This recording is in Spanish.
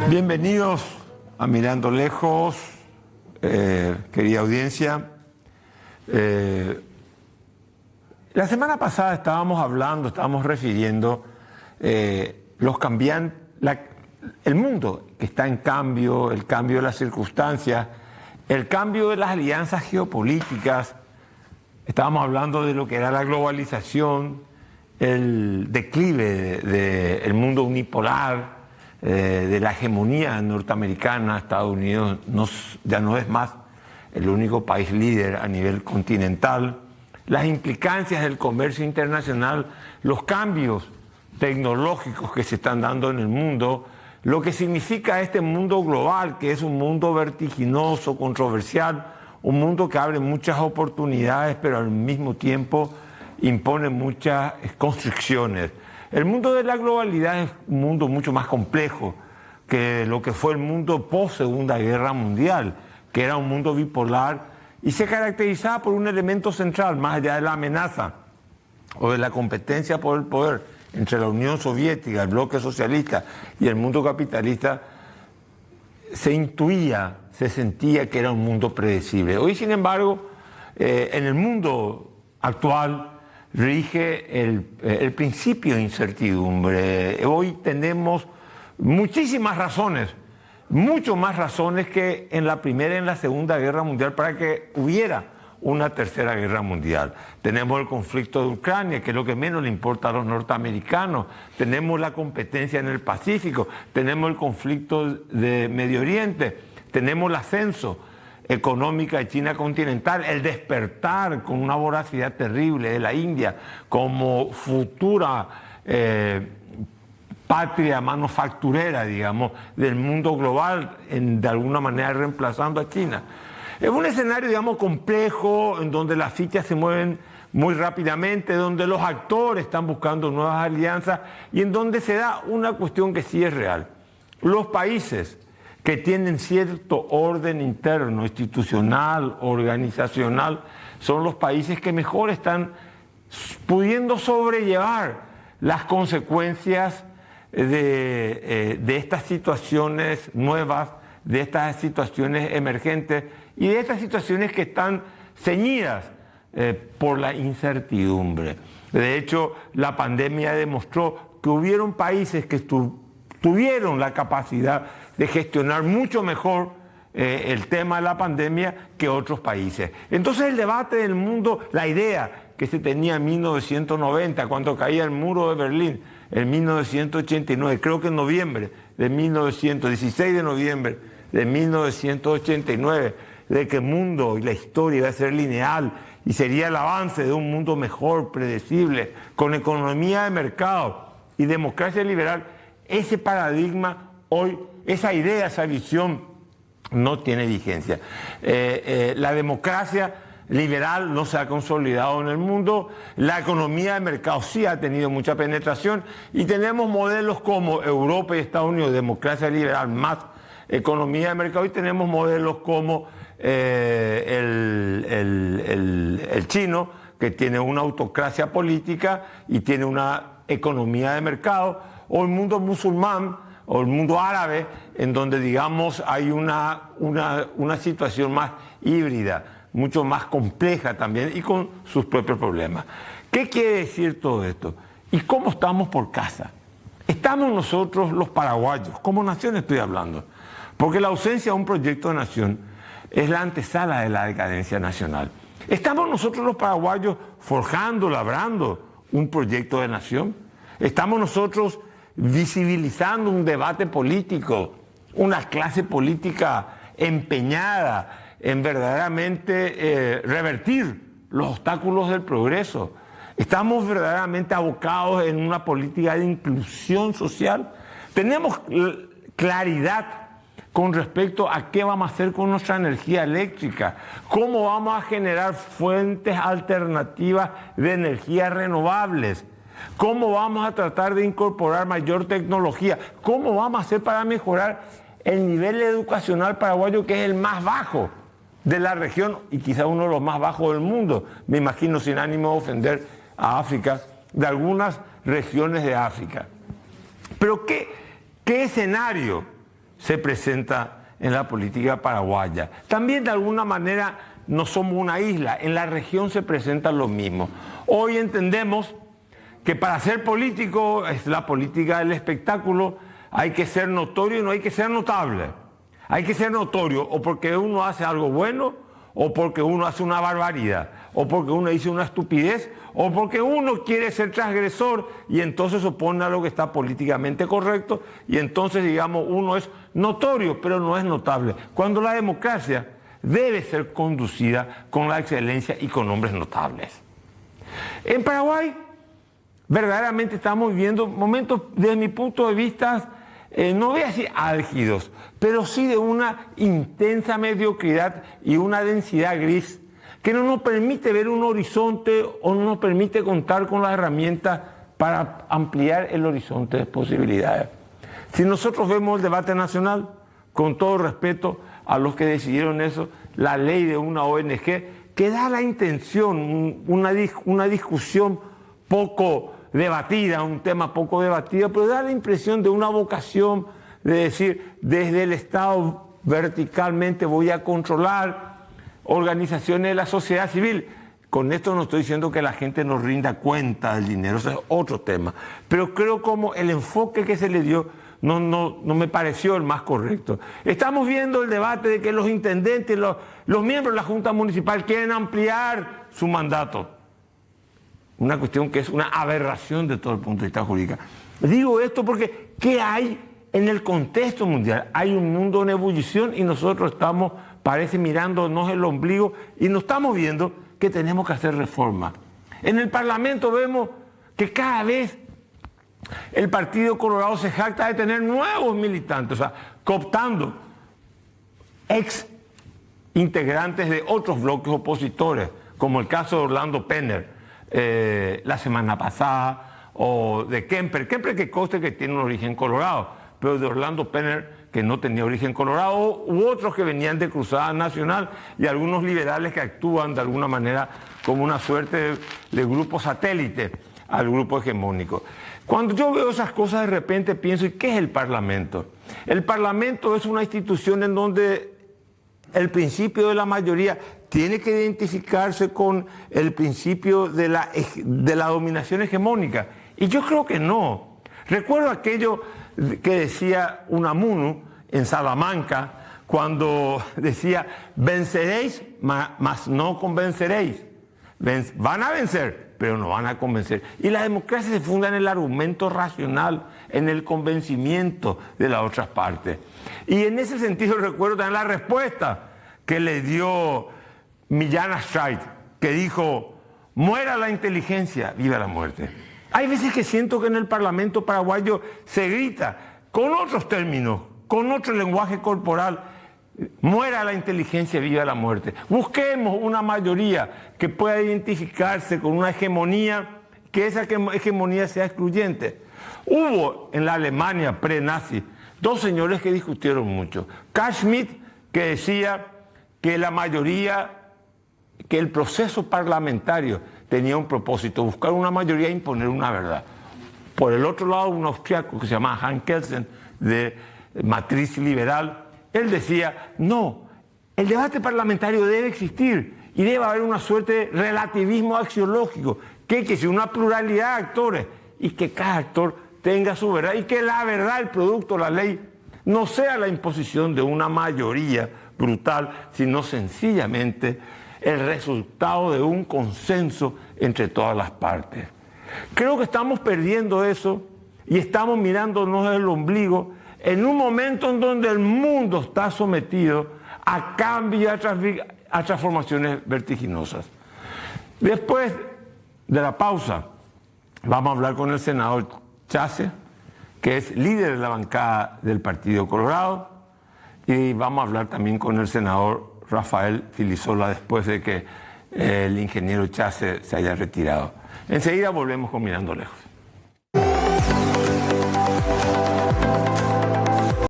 Bienvenidos a Mirando Lejos, querida audiencia. La semana pasada estábamos refiriendo el mundo que está en cambio, el cambio de las circunstancias, el cambio de las alianzas geopolíticas. Estábamos hablando de lo que era la globalización, el declive del mundo unipolar, de la hegemonía norteamericana. Estados Unidos ya no es más el único país líder a nivel continental, las implicancias del comercio internacional, los cambios tecnológicos que se están dando en el mundo, lo que significa este mundo global, que es un mundo vertiginoso, controversial, un mundo que abre muchas oportunidades, pero al mismo tiempo impone muchas constricciones. El mundo de la globalidad es un mundo mucho más complejo que lo que fue el mundo post-Segunda Guerra Mundial, que era un mundo bipolar y se caracterizaba por un elemento central, más allá de la amenaza o de la competencia por el poder entre la Unión Soviética, el bloque socialista y el mundo capitalista. Se intuía, se sentía que era un mundo predecible. Hoy, sin embargo, en el mundo actual rige el principio de incertidumbre. Hoy tenemos muchísimas razones, mucho más razones que en la Primera y en la Segunda Guerra Mundial para que hubiera una Tercera Guerra Mundial. Tenemos el conflicto de Ucrania, que es lo que menos le importa a los norteamericanos. Tenemos la competencia en el Pacífico, tenemos el conflicto de Medio Oriente, tenemos el ascenso económica de China continental, el despertar con una voracidad terrible de la India como futura patria manufacturera, digamos, del mundo global, de alguna manera reemplazando a China. Es un escenario, digamos, complejo, en donde las fichas se mueven muy rápidamente, donde los actores están buscando nuevas alianzas y en donde se da una cuestión que sí es real. Los países que tienen cierto orden interno, institucional, organizacional, son los países que mejor están pudiendo sobrellevar las consecuencias de estas situaciones nuevas, de estas situaciones emergentes y de estas situaciones que están ceñidas por la incertidumbre. De hecho, la pandemia demostró que hubieron países que tuvieron la capacidad de gestionar mucho mejor el tema de la pandemia que otros países. Entonces el debate del mundo, la idea que se tenía en 1990, cuando caía el muro de Berlín, en 1989, creo que en noviembre de 16 de noviembre de 1989, de que el mundo y la historia iba a ser lineal y sería el avance de un mundo mejor, predecible, con economía de mercado y democracia liberal. Ese paradigma hoy, esa idea, esa visión no tiene vigencia. La democracia liberal no se ha consolidado en el mundo, la economía de mercado sí ha tenido mucha penetración y tenemos modelos como Europa y Estados Unidos, democracia liberal más economía de mercado, y tenemos modelos como el chino, que tiene una autocracia política y tiene una economía de mercado, o el mundo musulmán o el mundo árabe, en donde, digamos, hay una situación más híbrida, mucho más compleja también y con sus propios problemas. ¿Qué quiere decir todo esto? ¿Y cómo estamos por casa? Estamos nosotros los paraguayos, como nación estoy hablando, porque la ausencia de un proyecto de nación es la antesala de la decadencia nacional. ¿Estamos nosotros los paraguayos forjando, labrando un proyecto de nación? ¿Estamos nosotros visibilizando un debate político, una clase política empeñada en verdaderamente revertir los obstáculos del progreso? ¿Estamos verdaderamente abocados en una política de inclusión social? ¿Tenemos claridad con respecto a qué vamos a hacer con nuestra energía eléctrica? ¿Cómo vamos a generar fuentes alternativas de energías renovables? ¿Cómo vamos a tratar de incorporar mayor tecnología? ¿Cómo vamos a hacer para mejorar el nivel educacional paraguayo, que es el más bajo de la región y quizá uno de los más bajos del mundo? Me imagino, sin ánimo de ofender a África, de algunas regiones de África. Pero ¿qué escenario se presenta en la política paraguaya. También de alguna manera no somos una isla, en la región se presenta lo mismo. Hoy entendemos que para ser político, es la política del espectáculo, hay que ser notorio y no hay que ser notable. Hay que ser notorio o porque uno hace algo bueno, o porque uno hace una barbaridad, o porque uno dice una estupidez, o porque uno quiere ser transgresor y entonces se opone a lo que está políticamente correcto y entonces, digamos, uno es notorio, pero no es notable. Cuando la democracia debe ser conducida con la excelencia y con hombres notables. En Paraguay, verdaderamente estamos viviendo momentos, desde mi punto de vista, no voy a decir álgidos, pero sí de una intensa mediocridad y una densidad gris que no nos permite ver un horizonte o no nos permite contar con las herramientas para ampliar el horizonte de posibilidades. Si nosotros vemos el debate nacional, con todo respeto a los que decidieron eso, la ley de una ONG, que da la intención, una discusión poco debatida, un tema poco debatido, pero da la impresión de una vocación de decir, desde el Estado verticalmente voy a controlar organizaciones de la sociedad civil. Con esto no estoy diciendo que la gente no rinda cuenta del dinero, eso es otro tema. Pero creo como el enfoque que se le dio no me pareció el más correcto. Estamos viendo el debate de que los intendentes, los miembros de la Junta Municipal quieren ampliar su mandato. Una cuestión que es una aberración de todo el punto de vista jurídico. Digo esto porque ¿qué hay en el contexto mundial? Hay un mundo en ebullición y nosotros estamos, parece, mirándonos el ombligo y no estamos viendo que tenemos que hacer reformas. En el Parlamento vemos que cada vez el Partido Colorado se jacta de tener nuevos militantes, o sea, cooptando ex integrantes de otros bloques opositores, como el caso de Orlando Penner la semana pasada, o de Kemper que conste que tiene un origen colorado, pero de Orlando Penner que no tenía origen colorado, u otros que venían de Cruzada Nacional y algunos liberales que actúan de alguna manera como una suerte de grupo satélite al grupo hegemónico. Cuando yo veo esas cosas de repente pienso, ¿y qué es el Parlamento? El Parlamento es una institución en donde el principio de la mayoría tiene que identificarse con el principio de la dominación hegemónica. Y yo creo que no. Recuerdo aquello que decía Unamuno en Salamanca, cuando decía, venceréis, mas no convenceréis. Van a vencer, pero no van a convencer. Y la democracia se funda en el argumento racional, en el convencimiento de las otras partes. Y en ese sentido recuerdo también la respuesta que le dio Millán Astray, que dijo, muera la inteligencia, viva la muerte. Hay veces que siento que en el Parlamento paraguayo se grita con otros términos, con otro lenguaje corporal, muera la inteligencia, viva la muerte. Busquemos una mayoría que pueda identificarse con una hegemonía, que esa hegemonía sea excluyente. Hubo en la Alemania pre-nazi dos señores que discutieron mucho. Carl Schmitt, que decía que la mayoría, que el proceso parlamentario tenía un propósito, buscar una mayoría e imponer una verdad. Por el otro lado, un austriaco que se llama Hans Kelsen, de matriz liberal, él decía, no, el debate parlamentario debe existir y debe haber una suerte de relativismo axiológico, que sea una pluralidad de actores y que cada actor tenga su verdad y que la verdad, el producto, la ley, no sea la imposición de una mayoría brutal, sino sencillamente el resultado de un consenso entre todas las partes. Creo que estamos perdiendo eso y estamos mirándonos el ombligo en un momento en donde el mundo está sometido a cambios y a transformaciones vertiginosas. Después de la pausa, vamos a hablar con el senador Chase, que es líder de la bancada del Partido Colorado, y vamos a hablar también con el senador Rafael Filisola después de que el ingeniero Chase se haya retirado. Enseguida volvemos con Mirando Lejos.